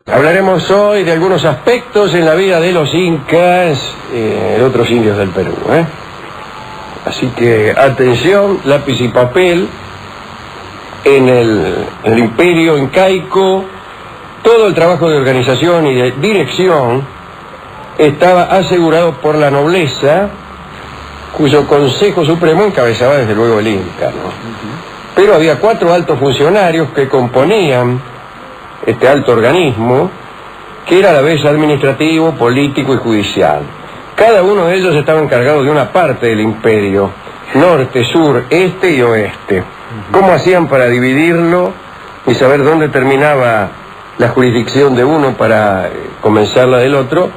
Hablaremos hoy de algunos aspectos en la vida de los incas y otros indios del Perú. Así que atención, lápiz y papel. En el imperio incaico, todo el trabajo de organización y de dirección estaba asegurado por la nobleza, cuyo Consejo Supremo encabezaba desde luego el Inca, ¿no? Pero había 4 altos funcionarios que componían este alto organismo, que era a la vez administrativo, político y judicial. Cada uno de ellos estaba encargado de una parte del imperio, norte, sur, este y oeste. ¿Cómo hacían para dividirlo y saber dónde terminaba la jurisdicción de uno para comenzar la del otro?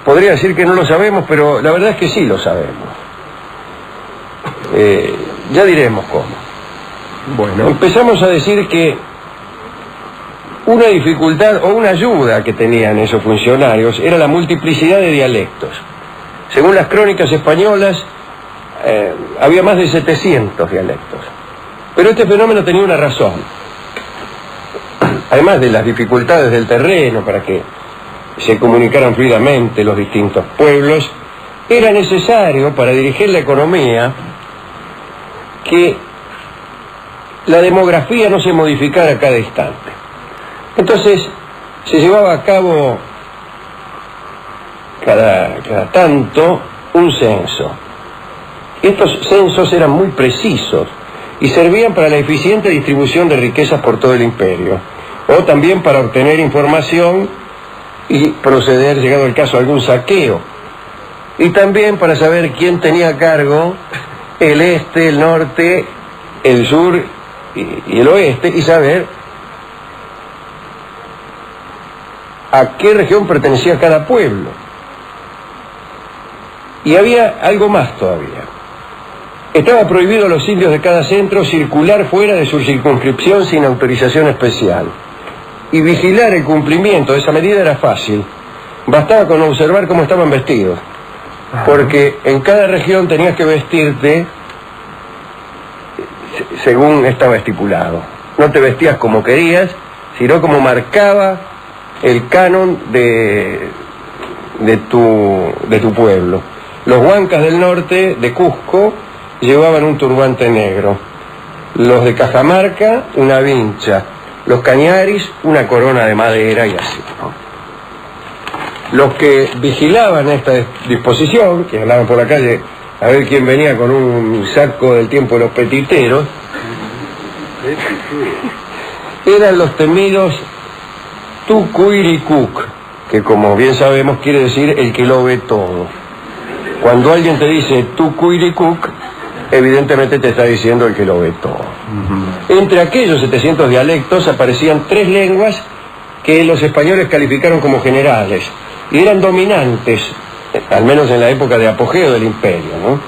Podría decir que no lo sabemos, pero la verdad es que sí lo sabemos. Ya diremos cómo. Bueno, empezamos a decir que una dificultad o una ayuda que tenían esos funcionarios era la multiplicidad de dialectos. Según las crónicas españolas, había más de 700 dialectos. Pero este fenómeno tenía una razón. Además de las dificultades del terreno para que se comunicaran fluidamente los distintos pueblos, era necesario para dirigir la economía que la demografía no se modificara a cada instante. Entonces se llevaba a cabo cada tanto un censo. Estos censos eran muy precisos y servían para la eficiente distribución de riquezas por todo el imperio, o también para obtener información y proceder, llegado el caso, a algún saqueo, y también para saber quién tenía a cargo el este, el norte, el sur y el oeste, y saber a qué región pertenecía cada pueblo. Y había algo más todavía. Estaba prohibido a los indios de cada centro circular fuera de su circunscripción sin autorización especial. Y vigilar el cumplimiento de esa medida era fácil. Bastaba con observar cómo estaban vestidos. Porque en cada región tenías que vestirte según estaba estipulado. No te vestías como querías, sino como marcaba el canon de tu pueblo. Los huancas del norte, de Cusco, llevaban un turbante negro. Los de Cajamarca, una vincha. Los cañaris, una corona de madera y así, ¿no? Los que vigilaban esta disposición, que andaban por la calle a ver quién venía con un saco del tiempo de los petiteros, eran los temidos Tucuiricuc, que como bien sabemos quiere decir el que lo ve todo. Cuando alguien te dice Tucuiricuc, evidentemente te está diciendo el que lo ve todo. Entre aquellos 700 dialectos aparecían 3 lenguas que los españoles calificaron como generales y eran dominantes, al menos en la época de apogeo del imperio, ¿no?,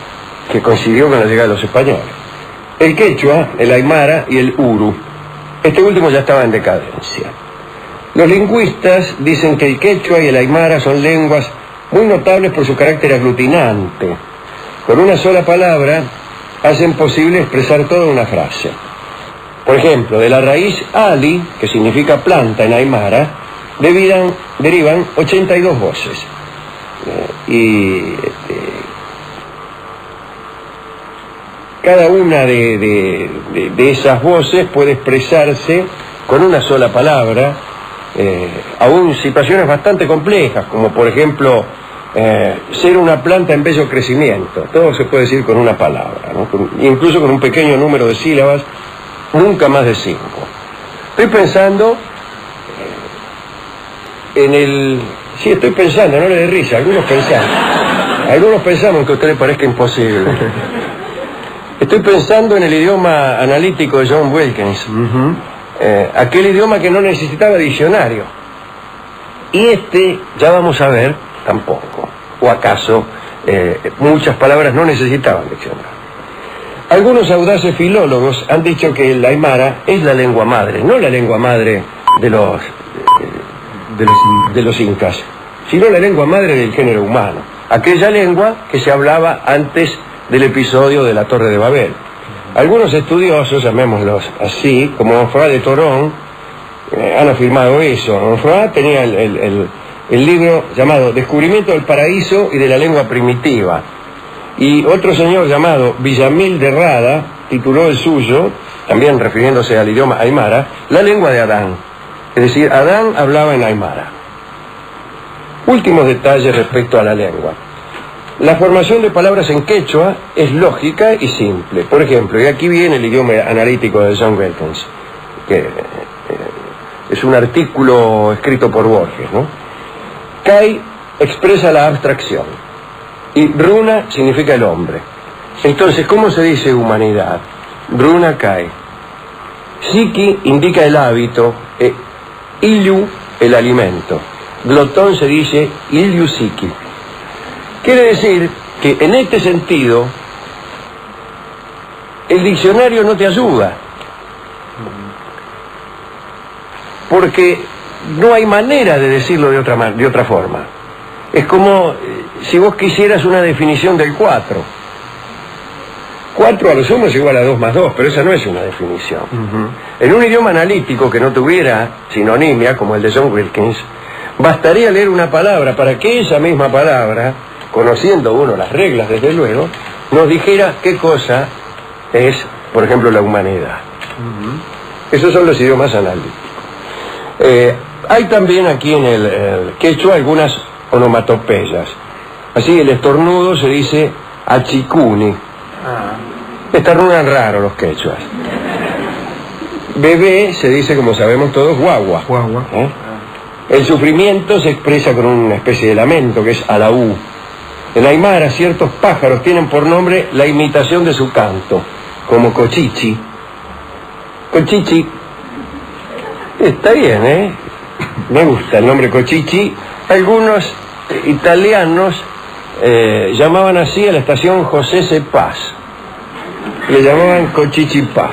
que coincidió con la llegada de los españoles: el quechua, el aymara y el uru. Este último ya estaba en decadencia. Los lingüistas dicen que el quechua y el aymara son lenguas muy notables por su carácter aglutinante. Con una sola palabra hacen posible expresar toda una frase. Por ejemplo, de la raíz ali, que significa planta en aymara, derivan 82 voces. Cada una de esas voces puede expresarse con una sola palabra, aún situaciones bastante complejas, como por ejemplo ser una planta en bello crecimiento. Todo se puede decir con una palabra, ¿no? Incluso con un pequeño número de sílabas, nunca más de 5. Estoy pensando sí, estoy pensando, no le dé risa, algunos pensamos que a usted le parezca imposible. Estoy pensando en el idioma analítico de John Wilkins, aquel idioma que no necesitaba diccionario. Y ya vamos a ver, tampoco. ¿O acaso muchas palabras no necesitaban diccionario? Algunos audaces filólogos han dicho que el aymara es la lengua madre, no la lengua madre de los incas, sino la lengua madre del género humano, aquella lengua que se hablaba antes del episodio de la Torre de Babel. Algunos estudiosos, llamémoslos así, como François de Torón, han afirmado eso. Froid tenía el libro llamado Descubrimiento del Paraíso y de la Lengua Primitiva. Y otro señor llamado Villamil de Rada tituló el suyo, también refiriéndose al idioma aymara, La lengua de Adán. Es decir, Adán hablaba en aymara. Últimos detalles respecto a la lengua. La formación de palabras en quechua es lógica y simple. Por ejemplo, y aquí viene el idioma analítico de John Wilkins, que es un artículo escrito por Borges, ¿no? Kai expresa la abstracción y runa significa el hombre. Entonces, ¿cómo se dice humanidad? Runa Kai. Siki indica el hábito, Illu el alimento. Glotón se dice Illu Siki. Quiere decir que en este sentido el diccionario no te ayuda, porque no hay manera de decirlo de otra forma. Es como si vos quisieras una definición del 4. 4 a lo sumo es igual a 2 más 2, pero esa no es una definición. En un idioma analítico que no tuviera sinonimia, como el de John Wilkins, bastaría leer una palabra para que esa misma palabra, conociendo uno las reglas desde luego, nos dijera qué cosa es, por ejemplo, la humanidad. Esos son los idiomas analíticos. Hay también aquí en el quechua algunas onomatopeyas. Así, el estornudo se dice achicuni. Estornudan raro los quechuas. Bebé se dice, como sabemos todos, guagua. El sufrimiento se expresa con una especie de lamento, que es alaú. En aymara, ciertos pájaros tienen por nombre la imitación de su canto, como cochichi. Cochichi. Está bien, ¿eh? Me gusta el nombre cochichi. Algunos italianos llamaban así a la estación José C. Paz. Le llamaban Cochichipá.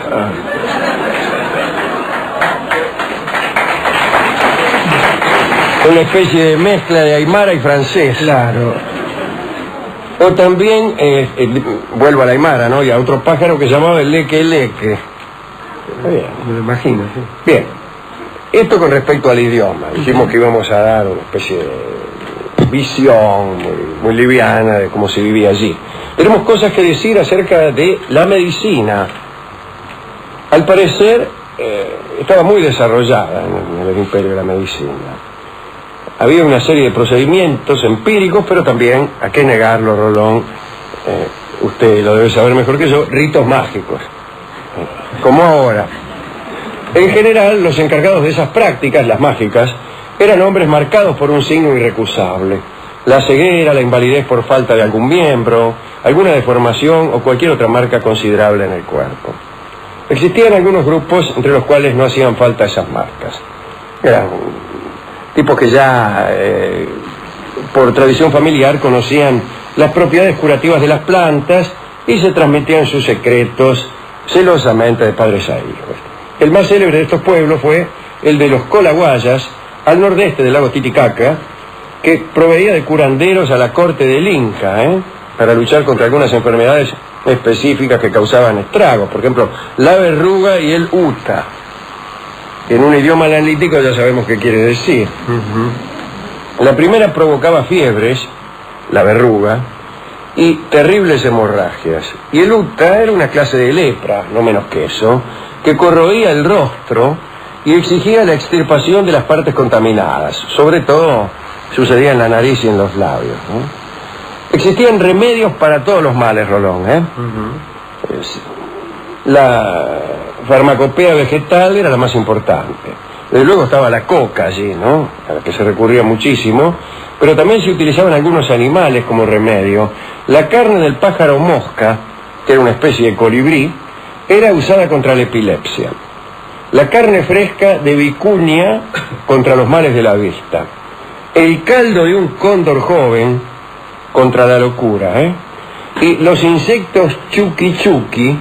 Una especie de mezcla de aymara y francés. Claro. O también, vuelvo a la aymara, ¿no? Y a otro pájaro que llamaba el leque. Bien, me lo imagino, sí. Bien. Esto con respecto al idioma. Dijimos que íbamos a dar una especie de visión muy liviana de cómo se vivía allí. Tenemos cosas que decir acerca de la medicina. Al parecer, estaba muy desarrollada en el imperio de la medicina. Había una serie de procedimientos empíricos, pero también, ¿a qué negarlo, Rolón? Usted lo debe saber mejor que yo, ritos mágicos. Como ahora. En general, los encargados de esas prácticas, las mágicas, eran hombres marcados por un signo irrecusable. La ceguera, la invalidez por falta de algún miembro, alguna deformación o cualquier otra marca considerable en el cuerpo. Existían algunos grupos entre los cuales no hacían falta esas marcas. Eran tipos que ya, por tradición familiar, conocían las propiedades curativas de las plantas y se transmitían sus secretos celosamente de padres a hijos. El más célebre de estos pueblos fue el de los Colaguayas, al nordeste del lago Titicaca, que proveía de curanderos a la corte del Inca, para luchar contra algunas enfermedades específicas que causaban estragos. Por ejemplo, la verruga y el uta. En un idioma analítico ya sabemos qué quiere decir. La primera provocaba fiebres, la verruga, y terribles hemorragias. Y el uta era una clase de lepra, no menos que eso, que corroía el rostro y exigía la extirpación de las partes contaminadas. Sobre todo sucedía en la nariz y en los labios, ¿no? Existían remedios para todos los males, Rolón, La farmacopea vegetal era la más importante. Desde luego estaba la coca allí, ¿no? A la que se recurría muchísimo, pero también se utilizaban algunos animales como remedio. La carne del pájaro mosca, que era una especie de colibrí, era usada contra la epilepsia. La carne fresca de vicuña contra los males de la vista. El caldo de un cóndor joven contra la locura, Y los insectos chuki chuki,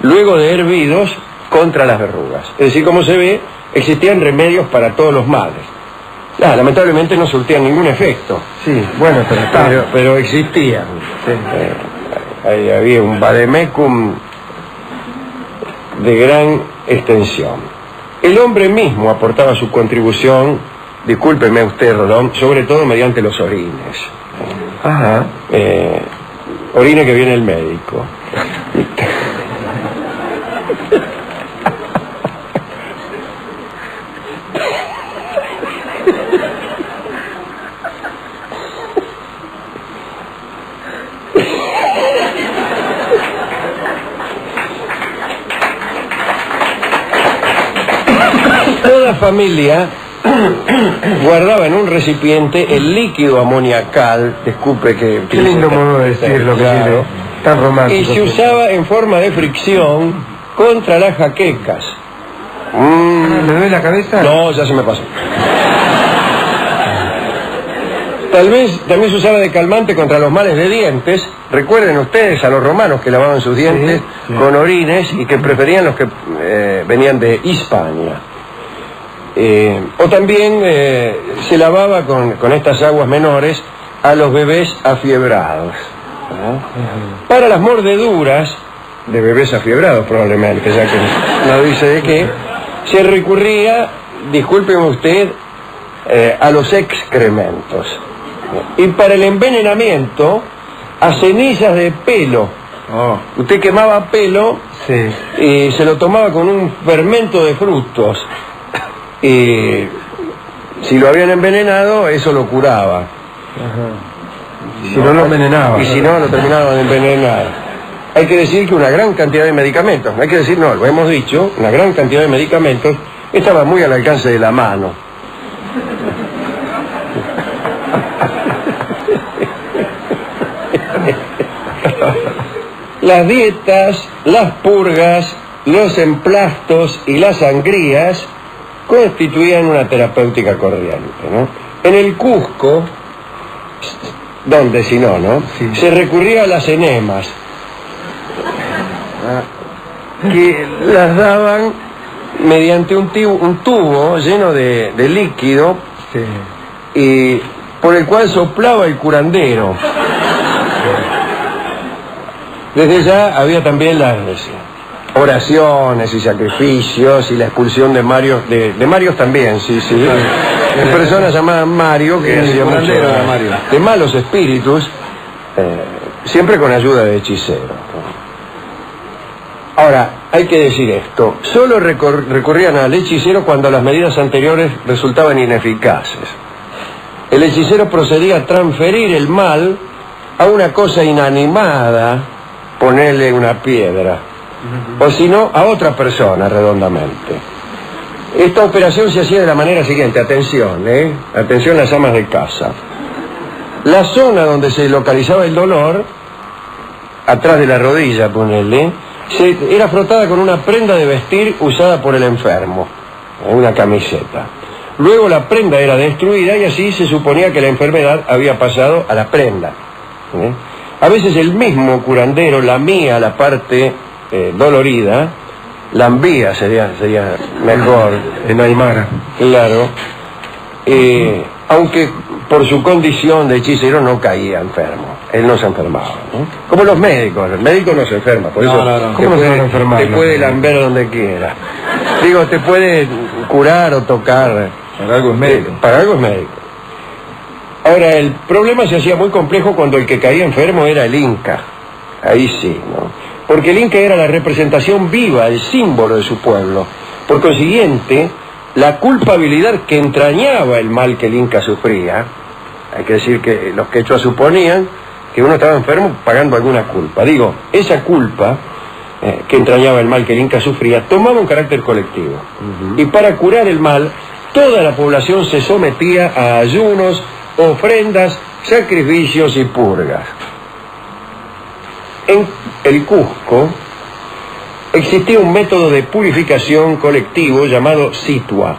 luego de hervidos, contra las verrugas. Es decir, como se ve, existían remedios para todos los males. Lamentablemente no surtían ningún efecto. Sí, bueno, pero existían. Sí. Ahí había un vademecum de gran extensión. El hombre mismo aportaba su contribución, discúlpeme usted, Rodón, sobre todo mediante los orines. Ajá. Orine que viene el médico. Toda familia guardaba en un recipiente el líquido amoniacal, disculpe que... Qué lindo modo de decirlo, claro, que tiene, tan romántico. y se usaba en forma de fricción contra las jaquecas. ¿Me duele la cabeza? No, ya se me pasó. Tal vez también se usaba de calmante contra los males de dientes. Recuerden ustedes a los romanos que lavaban sus dientes con orines y que preferían los que venían de Hispania. O también se lavaba con estas aguas menores a los bebés afiebrados. Para las mordeduras de bebés afiebrados probablemente, ya que no dice de qué, se recurría, discúlpeme usted, a los excrementos. Y para el envenenamiento, a cenizas de pelo. Usted quemaba pelo y se lo tomaba con un fermento de frutos. Y si lo habían envenenado, eso lo curaba. Y si no lo envenenaba. Y si no, lo terminaban de envenenar. Hay que decir que una gran cantidad de medicamentos, hay que decir, no, lo hemos dicho, una gran cantidad de medicamentos estaba muy al alcance de la mano. Las dietas, las purgas, los emplastos y las sangrías constituían una terapéutica corriente, ¿no? En el Cusco, donde si no, ¿no? Sí. Se recurría a las enemas, que las daban mediante un tubo lleno de líquido y por el cual soplaba el curandero. Desde ya había también las oraciones y sacrificios y la expulsión de Marios, de Marios también, sí. De personas llamadas Mario, que hacían mucho de malos espíritus, siempre con ayuda de hechiceros. Ahora, hay que decir esto, solo recurrían al hechicero cuando las medidas anteriores resultaban ineficaces. El hechicero procedía a transferir el mal a una cosa inanimada, ponerle una piedra, o si no, a otra persona redondamente. Esta operación se hacía de la manera siguiente, atención, atención las amas de casa. La zona donde se localizaba el dolor, atrás de la rodilla, ponele, era frotada con una prenda de vestir usada por el enfermo, una camiseta. Luego la prenda era destruida y así se suponía que la enfermedad había pasado a la prenda. A veces el mismo curandero lamía la parte dolorida, lambía sería mejor. En Aymara. Claro. Aunque por su condición de hechicero no caía enfermo. Él no se enfermaba, ¿no? Como los médicos. El médico no se enferma, por eso ¿Cómo se van a enfermar? te puede lamber donde quiera. Digo, te puede curar o tocar. Para algo es médico. Para algo es médico. Ahora, el problema se hacía muy complejo cuando el que caía enfermo era el Inca. Ahí sí, ¿no? Porque el Inca era la representación viva, el símbolo de su pueblo. Por consiguiente, la culpabilidad que entrañaba el mal que el Inca sufría, hay que decir que los quechuas suponían que uno estaba enfermo pagando alguna culpa. Digo, esa culpa que entrañaba el mal que el Inca sufría tomaba un carácter colectivo. Y para curar el mal, toda la población se sometía a ayunos, ofrendas, sacrificios y purgas. En el Cusco existía un método de purificación colectivo llamado situa.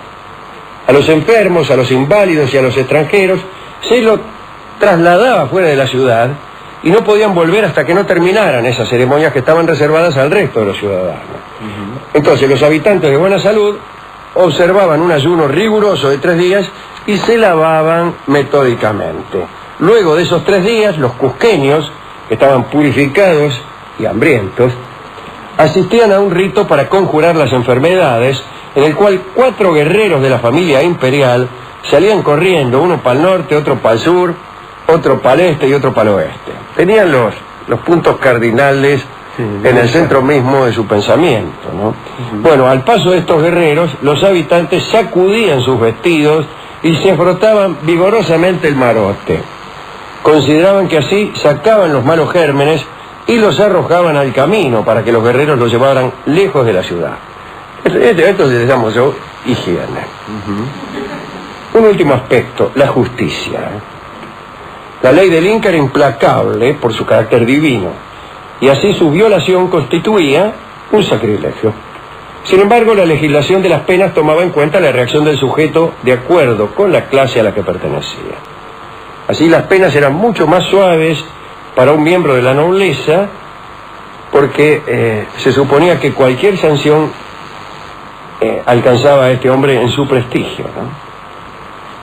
A los enfermos, a los inválidos y a los extranjeros se los trasladaba fuera de la ciudad y no podían volver hasta que no terminaran esas ceremonias que estaban reservadas al resto de los ciudadanos. Entonces los habitantes de buena salud observaban un ayuno riguroso de 3 días y se lavaban metódicamente. Luego de esos 3 días, los cusqueños, que estaban purificados y hambrientos, asistían a un rito para conjurar las enfermedades en el cual 4 guerreros de la familia imperial salían corriendo, uno para el norte, otro para el sur, otro para el este y otro para el oeste. Tenían los puntos cardinales en el centro mismo de su pensamiento, ¿no? Bueno, al paso de estos guerreros, los habitantes sacudían sus vestidos y se frotaban vigorosamente el marote. Consideraban que así sacaban los malos gérmenes y los arrojaban al camino para que los guerreros los llevaran lejos de la ciudad. Esto le llamo yo higiene. Un último aspecto, la justicia. La ley del Inca era implacable por su carácter divino, y así su violación constituía un sacrilegio. Sin embargo, la legislación de las penas tomaba en cuenta la reacción del sujeto de acuerdo con la clase a la que pertenecía. Así las penas eran mucho más suaves para un miembro de la nobleza, porque se suponía que cualquier sanción alcanzaba a este hombre en su prestigio, ¿no?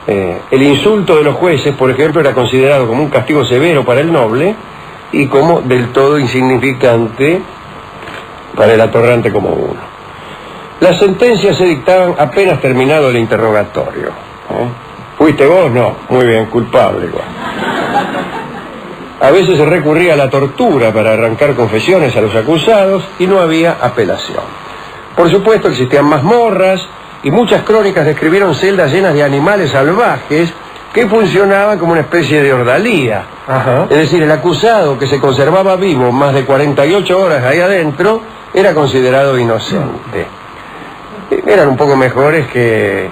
El insulto de los jueces, por ejemplo, era considerado como un castigo severo para el noble y como del todo insignificante para el atorrante como uno. Las sentencias se dictaban apenas terminado el interrogatorio. ¿Fuiste vos? No. Muy bien, culpable. A veces se recurría a la tortura para arrancar confesiones a los acusados y no había apelación. Por supuesto, existían mazmorras y muchas crónicas describieron celdas llenas de animales salvajes que funcionaban como una especie de ordalía. Es decir, el acusado que se conservaba vivo más de 48 horas ahí adentro era considerado inocente. Eran un poco mejores que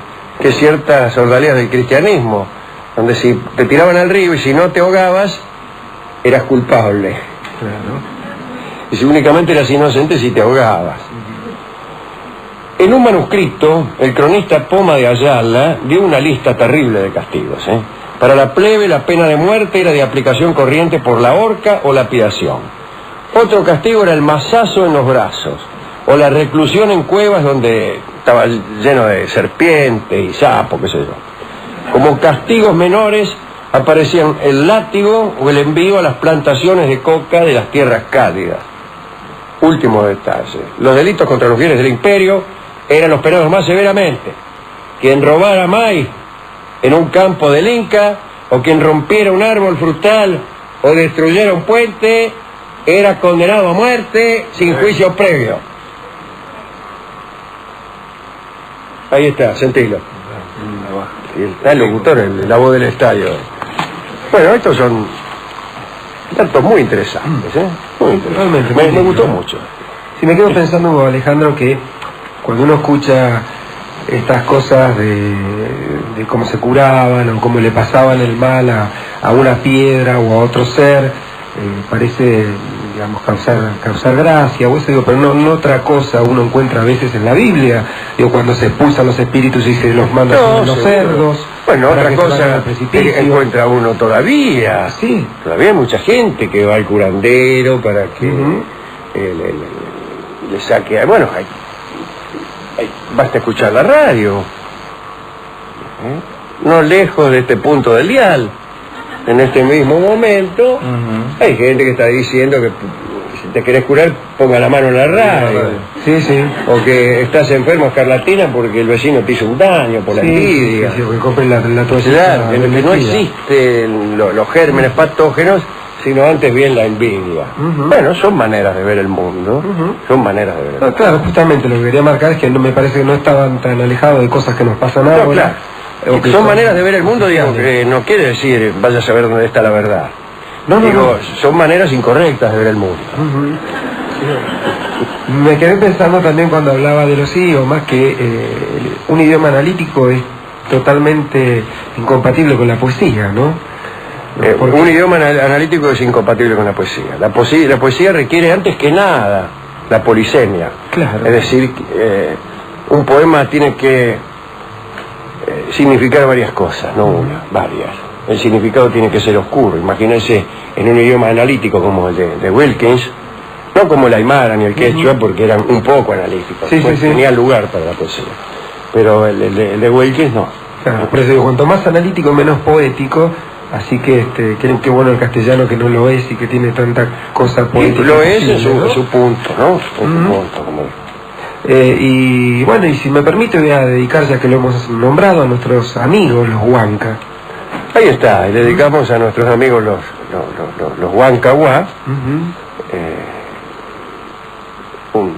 ciertas ordalías del cristianismo, donde si te tiraban al río y si no te ahogabas, eras culpable. Claro. Y si únicamente eras inocente si te ahogabas. En un manuscrito, el cronista Poma de Ayala dio una lista terrible de castigos. Para la plebe, la pena de muerte era de aplicación corriente por la horca o lapidación. Otro castigo era el mazazo en los brazos, o la reclusión en cuevas donde estaba lleno de serpientes y sapos, qué sé yo. Como castigos menores aparecían el látigo o el envío a las plantaciones de coca de las tierras cálidas. Último detalle, los delitos contra los bienes del imperio eran los penados más severamente. Quien robara maíz en un campo del Inca, o quien rompiera un árbol frutal o destruyera un puente, era condenado a muerte sin juicio previo. Ahí está, sentilo. Y está el locutor, la voz del estadio. Bueno, estos son datos muy interesantes, muy interesantes. Realmente, me gustó mucho. Si me quedo pensando, Alejandro, que cuando uno escucha estas cosas de cómo se curaban o cómo le pasaban el mal a una piedra o a otro ser, parece, digamos, causar gracia o eso, digo, pero no otra cosa uno encuentra a veces en la Biblia, digo, cuando se expulsan los espíritus y se los manda a los cerdos. Bueno, otra cosa que encuentra uno todavía. Sí. Todavía hay mucha gente que va al curandero para que le saque. Bueno, basta escuchar la radio. No lejos de este punto del dial. En este mismo momento, hay gente que está diciendo que si te querés curar, ponga la mano en la radio. Sí, sí. O que estás enfermo, escarlatina, porque el vecino te hizo un daño por la envidia. Sí, que compren la toalla. Claro, en el que no existen los gérmenes patógenos, sino antes bien la envidia. Bueno, son maneras de ver el mundo. Son maneras de ver el mundo. Claro, justamente lo que quería marcar es que no me parece que no estaban tan alejados de cosas que nos pasan ahora. Claro. Son maneras de ver el mundo, digamos, que no quiere decir vaya a saber dónde está la verdad. Digo, son maneras incorrectas de ver el mundo. Me quedé pensando también cuando hablaba de los idiomas que un idioma analítico es totalmente incompatible con la poesía, ¿no? Un idioma analítico es incompatible con la poesía. La poesía requiere antes que nada la polisemia. Claro. Es decir, un poema tiene que significar varias cosas, no una, varias. El significado tiene que ser oscuro. Imagínense en un idioma analítico como el de Wilkins, no como el aymara ni el quechua, porque eran un poco analíticos, tenía lugar para la poesía. Pero el de Wilkins no. Claro, por eso digo, cuanto más analítico, menos poético. Así que qué bueno el castellano que no lo es y que tiene tanta cosa poética. Lo es en su punto, ¿no? En su punto, como Y bueno, y si me permite voy a dedicar, ya que lo hemos nombrado, a nuestros amigos, los huanca. Ahí está, y le dedicamos a nuestros amigos los huancahuá, un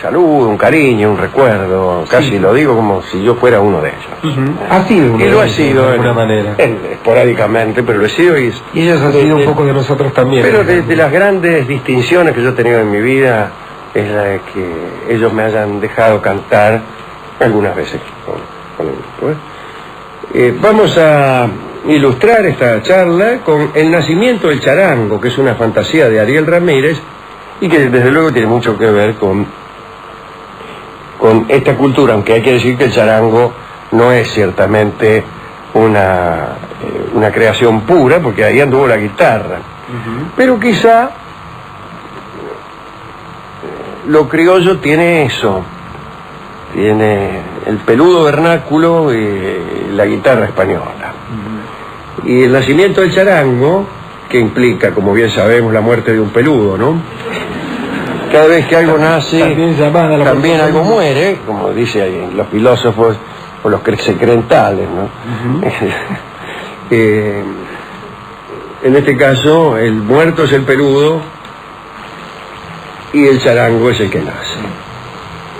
saludo, un cariño, un recuerdo, casi Sí. lo digo como si yo fuera uno de ellos. Ha sido uno Y lo de ha ellos, sido de alguna manera. esporádicamente, pero lo he sido Y ellos han sido un poco de nosotros también. Pero de las grandes distinciones que yo he tenido en mi vida es la de que ellos me hayan dejado cantar algunas veces con el grupo, vamos a ilustrar esta charla con El nacimiento del charango, que es una fantasía de Ariel Ramírez y que desde luego tiene mucho que ver con esta cultura, aunque hay que decir que el charango no es ciertamente una creación pura, porque ahí anduvo la guitarra, pero quizá lo criollo tiene eso, tiene el peludo vernáculo y la guitarra española. Y el nacimiento del charango, que implica, como bien sabemos, la muerte de un peludo, ¿no? Cada vez que algo nace, también algo muere, como dicen los filósofos o los secrentales, ¿no? En este caso, el muerto es el peludo y el charango es el que nace.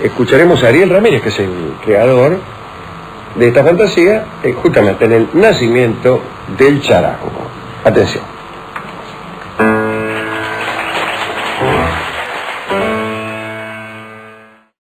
Escucharemos a Ariel Ramírez, que es el creador de esta fantasía, justamente en el nacimiento del charango. Atención.